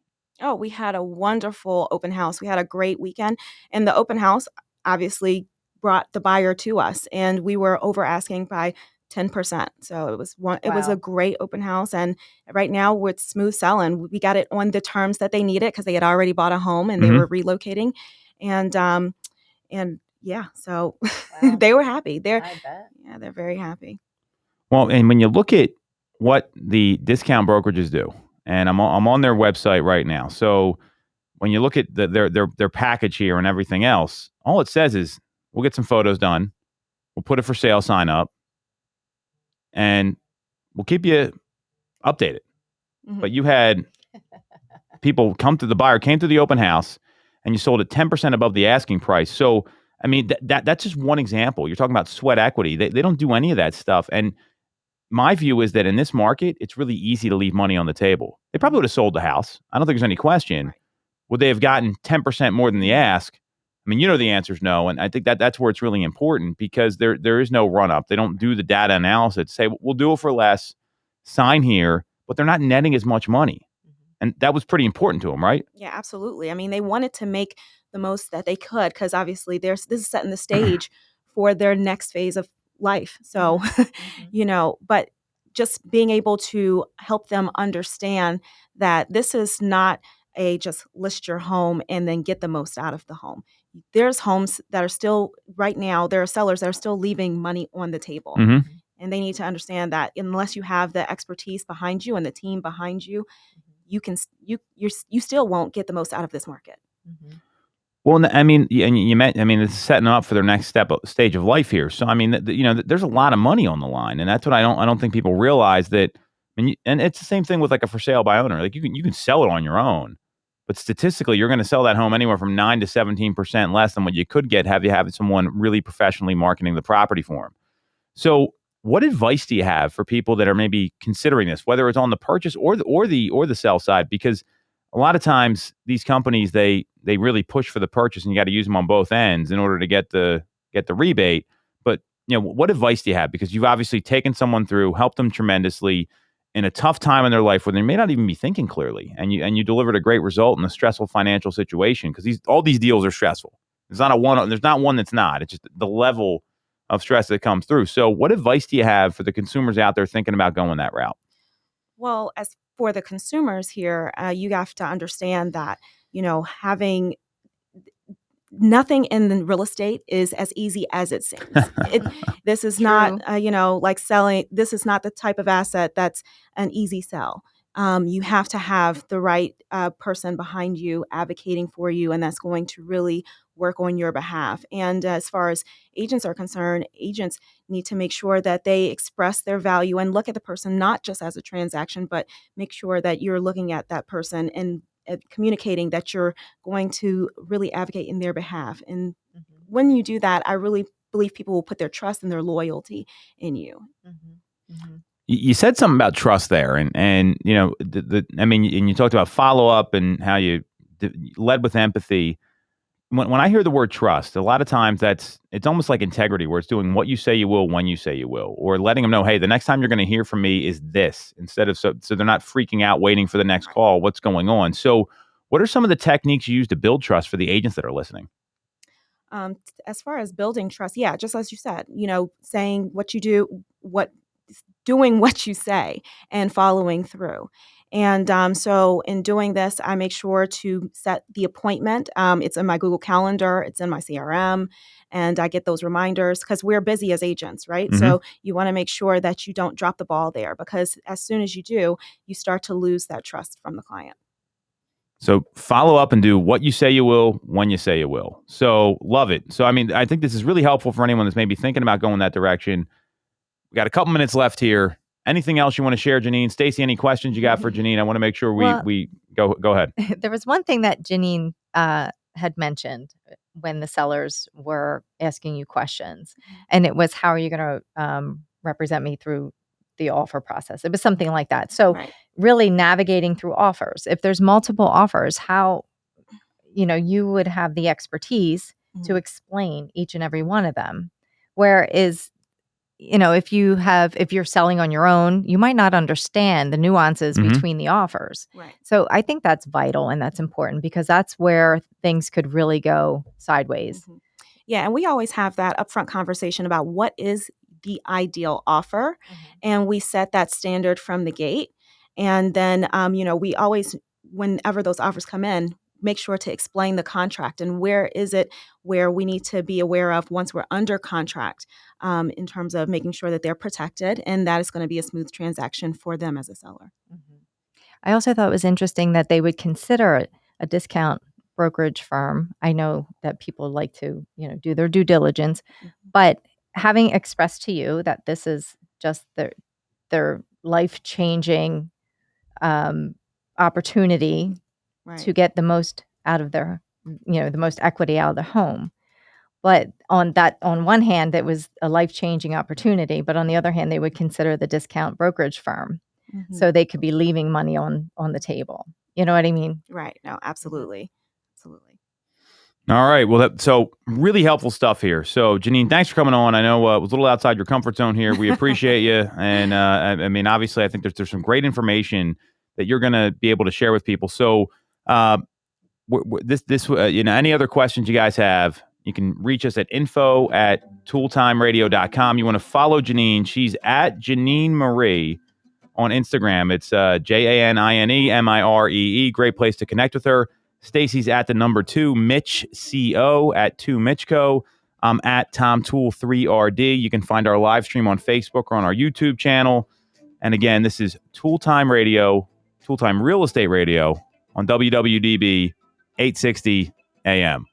Oh, we had a wonderful open house. We had a great weekend, and the open house obviously brought the buyer to us, and we were over asking by 10%. So it was a Wow. great open house, and right now with smooth selling, we got it on the terms that they needed because they had already bought a home and they Mhm. were relocating, and yeah, so Wow. they were happy. I bet. They're very happy. Well, and when you look at what the discount brokerages do, and I'm on their website right now. So when you look at their package here and everything else, all it says is we'll get some photos done, we'll put a for sale sign up, and we'll keep you updated. Mhm. But you had people the buyer came to the open house, and you sold it 10% above the asking price. So I mean that's just one example. You're talking about sweat equity. They don't do any of that stuff. And my view is that in this market, it's really easy to leave money on the table. They probably would have sold the house. I don't think there's any question. Right. Would they have gotten 10% more than the ask? I mean, the answer is no. And I think that's where it's really important because there is no run up. They don't do the data analysis. Say, we'll do it for less, sign here, but they're not netting as much money. And that was pretty important to them, right? Yeah, absolutely. I mean, they wanted to make the most that they could because obviously this is setting the stage for their next phase of life. So, but just being able to help them understand that this is not a just list your home and then get the most out of the home. There's homes that are still right now, there are sellers that are still leaving money on the table. Mm-hmm. And they need to understand that unless you have the expertise behind you and the team behind you, you still won't get the most out of this market. Well, I mean, and you meant, I mean, it's setting them up for their next stage of life here. So, I mean, there's a lot of money on the line, and that's what I don't think people realize that. And it's the same thing with like a for sale by owner. Like you can sell it on your own, but statistically, you're going to sell that home anywhere from 9 to 17% less than what you could get have you have someone really professionally marketing the property for them. So, what advice do you have for people that are maybe considering this, whether it's on the purchase or the sell side? Because a lot of times these companies they really push for the purchase, and you got to use them on both ends in order to get the rebate. But what advice do you have? Because you've obviously taken someone through, helped them tremendously in a tough time in their life where they may not even be thinking clearly, and you delivered a great result in a stressful financial situation because all these deals are stressful. There's not one that's not. It's just the level of stress that comes through. So, what advice do you have for the consumers out there thinking about going that route? Well, as for the consumers here, you have to understand that, having nothing in the real estate is as easy as it seems. This is not, like selling. This is not the type of asset that's an easy sell. You have to have the right person behind you advocating for you, and that's going to really work on your behalf. And as far as agents are concerned, agents need to make sure that they express their value and look at the person not just as a transaction, but make sure that you're looking at that person and communicating that you're going to really advocate in their behalf. And when you do that, I really believe people will put their trust and their loyalty in you. You said something about trust there, and I mean, and you talked about follow up and how you led with empathy. When I hear the word trust, a lot of times it's almost like integrity, where it's doing what you say you will when you say you will, or letting them know, hey, the next time you're going to hear from me is this, instead of so they're not freaking out waiting for the next call. What's going on? So, what are some of the techniques you use to build trust for the agents that are listening? As far as building trust, yeah, just as you said, saying what you do, doing what you say, and following through. And so in doing this, I make sure to set the appointment. It's in my Google Calendar, it's in my CRM, and I get those reminders because we're busy as agents, right? Mhm. So you want to make sure that you don't drop the ball there, because as soon as you do, you start to lose that trust from the client. So follow up and do what you say you will when you say you will. So love it. So, I mean, I think this is really helpful for anyone that's maybe thinking about going that direction. We got a couple minutes left here. Anything else you want to share, Janine? Stacey, any questions you got for Janine? I want to make sure Well- we go ahead. There was one thing that Janine had mentioned when the sellers were asking you questions, and it was, how are you going to represent me through the offer process? It was something like that. So Right. really navigating through offers. If there's multiple offers, how, you would have the expertise to explain each and every one of them. Whereas, if you're selling on your own, you might not understand the nuances Mhm. between the offers. Right. So I think that's vital and that's important, because that's where things could really go sideways. Mhm. Yeah, and we always have that upfront conversation about what is the ideal offer, and we set that standard from the gate. And then, we always, whenever those offers come in, make sure to explain the contract and where is it where we need to be aware of once we're under contract, in terms of making sure that they're protected and that is going to be a smooth transaction for them as a seller. I also thought it was interesting that they would consider a discount brokerage firm. I know that people like to, do their due diligence, but having expressed to you that this is just their life-changing opportunity Right. to get the most out of their, the most equity out of the home. But on one hand, it was a life-changing opportunity, but on the other hand, they would consider the discount brokerage firm. So they could be leaving money on the table. You know what I mean? Right. No, absolutely. Absolutely. All right. Well, so really helpful stuff here. So, Janine, thanks for coming on. I know it was a little outside your comfort zone here. We appreciate you. And I mean, obviously, I think there's some great information that you're going to be able to share with people. So, any other questions you guys have, you can reach us at info@tooletimeradio.com. You want to follow Janine. She's at Janine Marie on Instagram. It's JANINEMIREE. Great place to connect with her. Stacey's at the number 2 Mitch CO at 2 Mitchco. I'm at Tom Toole 3RD. You can find our live stream on Facebook or on our YouTube channel. And again, this is Toole Time Radio, Toole Time Real Estate Radio on WWDB 860 AM.